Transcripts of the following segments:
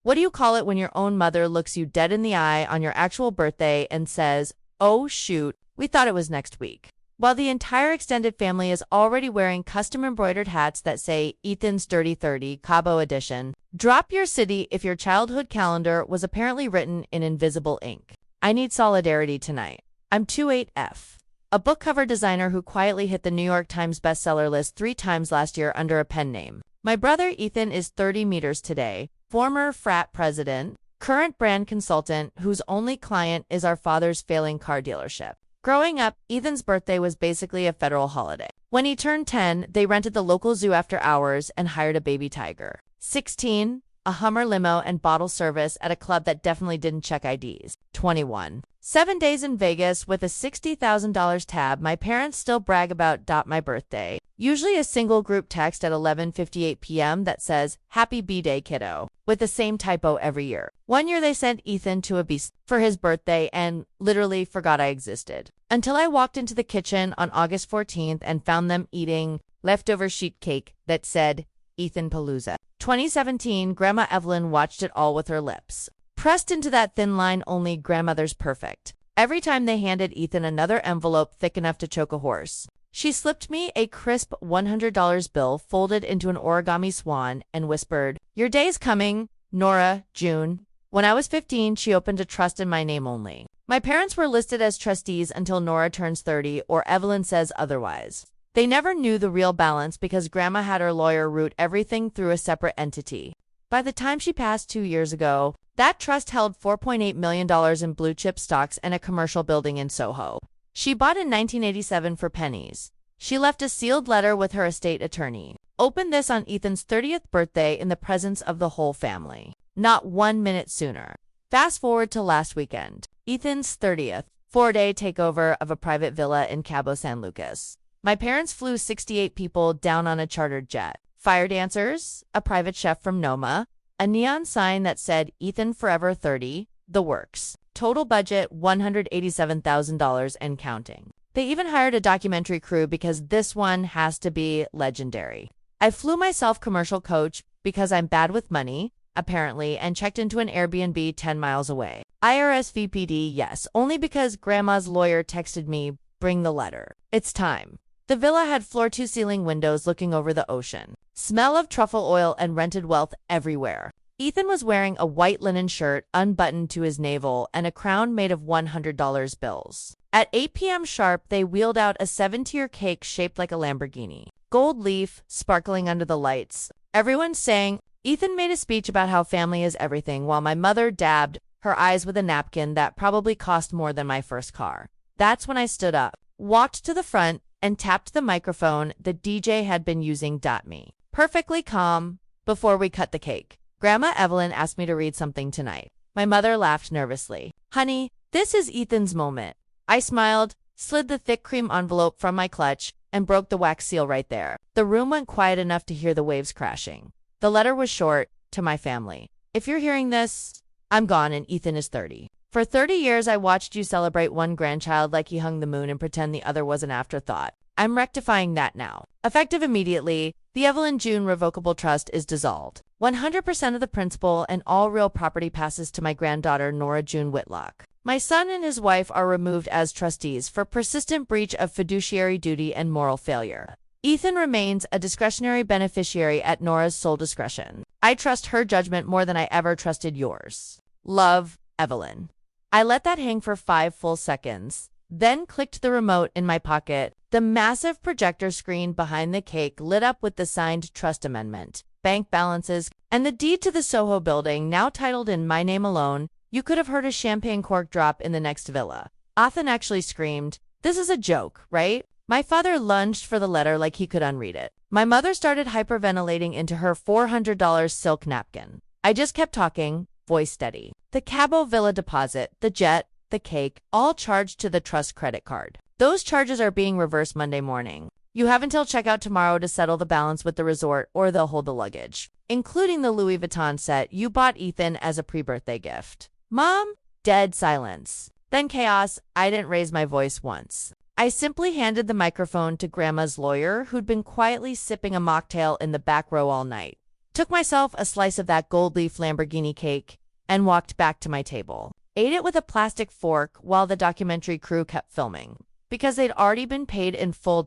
What do you call it when your own mother looks you dead in the eye on your actual birthday and says, "Oh shoot, we thought it was next week"? While the entire extended family is already wearing custom embroidered hats that say Ethan's Dirty 30 Cabo Edition, drop your city if your childhood calendar was apparently written in invisible ink. I need solidarity tonight. I'm 28F, a book cover designer who quietly hit the New York Times bestseller list 3 times last year under a pen name. My brother Ethan is 30 meters today, former frat president, current brand consultant whose only client is our father's failing car dealership. Growing up, Ethan's birthday was basically a federal holiday. When he turned 10, they rented the local zoo after hours and hired a baby tiger. 16, a Hummer limo and bottle service at a club that definitely didn't check IDs. 21. 7 days in Vegas with a $60,000 tab. My parents still brag about my birthday. Usually a single group text at 11:58 p.m. that says, "Happy B-Day, kiddo," with the same typo every year. One year they sent Ethan to a beast for his birthday and literally forgot I existed. Until I walked into the kitchen on August 14th and found them eating leftover sheet cake that said, Ethan Palooza. 2017, Grandma Evelyn watched it all with her lips pressed into that thin line only grandmothers perfect. Every time they handed Ethan another envelope thick enough to choke a horse, she slipped me a crisp $100 bill folded into an origami swan and whispered, "Your day's coming, Nora, June." When I was 15, she opened a trust in my name only. My parents were listed as trustees until Nora turns 30 or Evelyn says otherwise. They never knew the real balance because Grandma had her lawyer route everything through a separate entity. By the time she passed 2 years ago, that trust held $4.8 million in blue-chip stocks and a commercial building in Soho. She bought in 1987 for pennies. She left a sealed letter with her estate attorney. Opened this on Ethan's 30th birthday in the presence of the whole family. Not 1 minute sooner. Fast forward to last weekend. Ethan's 30th, 4-day takeover of a private villa in Cabo San Lucas. My parents flew 68 people down on a chartered jet. Fire dancers, a private chef from Noma, a neon sign that said Ethan Forever 30, the works. Total budget $187,000 and counting. They even hired a documentary crew because this one has to be legendary. I flew myself commercial coach because I'm bad with money, apparently, and checked into an Airbnb 10 miles away. IRS VPD, yes, only because Grandma's lawyer texted me, "Bring the letter. It's time." The villa had floor-to-ceiling windows looking over the ocean. Smell of truffle oil and rented wealth everywhere. Ethan was wearing a white linen shirt unbuttoned to his navel and a crown made of $100 bills. At 8 p.m. sharp, they wheeled out a 7-tier cake shaped like a Lamborghini. Gold leaf, sparkling under the lights. Everyone sang. Ethan made a speech about how family is everything while my mother dabbed her eyes with a napkin that probably cost more than my first car. That's when I stood up, walked to the front, and tapped the microphone the DJ had been using. Me. Perfectly calm, before we cut the cake. Grandma Evelyn asked me to read something tonight. My mother laughed nervously. "Honey, this is Ethan's moment." I smiled, slid the thick cream envelope from my clutch, and broke the wax seal right there. The room went quiet enough to hear the waves crashing. The letter was short, to my family. "If you're hearing this, I'm gone and Ethan is 30. For 30 years, I watched you celebrate one grandchild like he hung the moon and pretend the other was an afterthought. I'm rectifying that now. Effective immediately, the Evelyn June Revocable Trust is dissolved. 100% of the principal and all real property passes to my granddaughter Nora June Whitlock. My son and his wife are removed as trustees for persistent breach of fiduciary duty and moral failure. Ethan remains a discretionary beneficiary at Nora's sole discretion. I trust her judgment more than I ever trusted yours. Love, Evelyn." I let that hang for 5 full seconds, then clicked the remote in my pocket. The massive projector screen behind the cake lit up with the signed trust amendment, bank balances, and the deed to the Soho building, now titled in my name alone. You could have heard a champagne cork drop in the next villa. Ethan actually screamed, "This is a joke, right?" My father lunged for the letter like he could unread it. My mother started hyperventilating into her $400 silk napkin. I just kept talking, voice steady. The Cabo Villa deposit, the jet, the cake, all charged to the trust credit card. Those charges are being reversed Monday morning. You have until checkout tomorrow to settle the balance with the resort or they'll hold the luggage, including the Louis Vuitton set you bought Ethan as a pre-birthday gift. Mom? Dead silence. Then chaos. I didn't raise my voice once. I simply handed the microphone to Grandma's lawyer, who'd been quietly sipping a mocktail in the back row all night. took myself a slice of that gold leaf Lamborghini cake, and walked back to my table. Ate it with a plastic fork while the documentary crew kept filming, because they'd already been paid in full.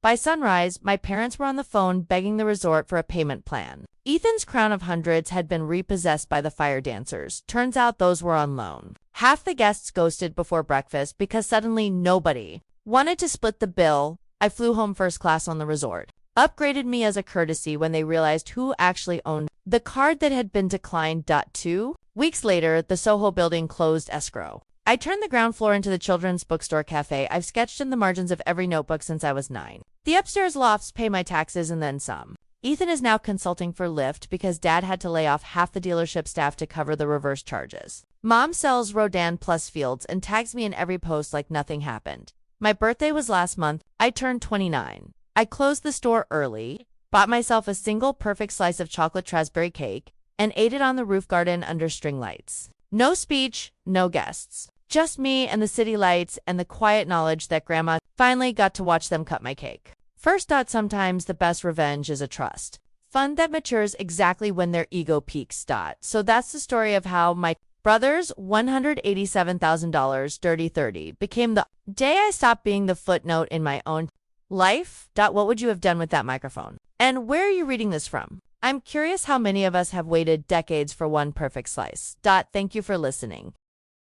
By sunrise, my parents were on the phone begging the resort for a payment plan. Ethan's crown of hundreds had been repossessed by the fire dancers. Turns out those were on loan. Half the guests ghosted before breakfast because suddenly nobody wanted to split the bill. I flew home first class on the resort. Upgraded me as a courtesy when they realized who actually owned the card that had been declined. 2 weeks later, the Soho building closed escrow. I turned the ground floor into the children's bookstore cafe I've sketched in the margins of every notebook since I was 9. The upstairs lofts pay my taxes and then some. Ethan is now consulting for Lyft because Dad had to lay off half the dealership staff to cover the reverse charges. Mom sells Rodin Plus fields and tags me in every post like nothing happened. My birthday was last month. I turned 29. I closed the store early, bought myself a single perfect slice of chocolate raspberry cake, and ate it on the roof garden under string lights. No speech, no guests. Just me and the city lights and the quiet knowledge that Grandma finally got to watch them cut my cake. First. Sometimes the best revenge is a trust fund that matures exactly when their ego peaks. So that's the story of how my brother's $187,000 dirty 30 became the day I stopped being the footnote in my own life. What would you have done with that microphone? And where are you reading this from? I'm curious how many of us have waited decades for one perfect slice. Thank you for listening.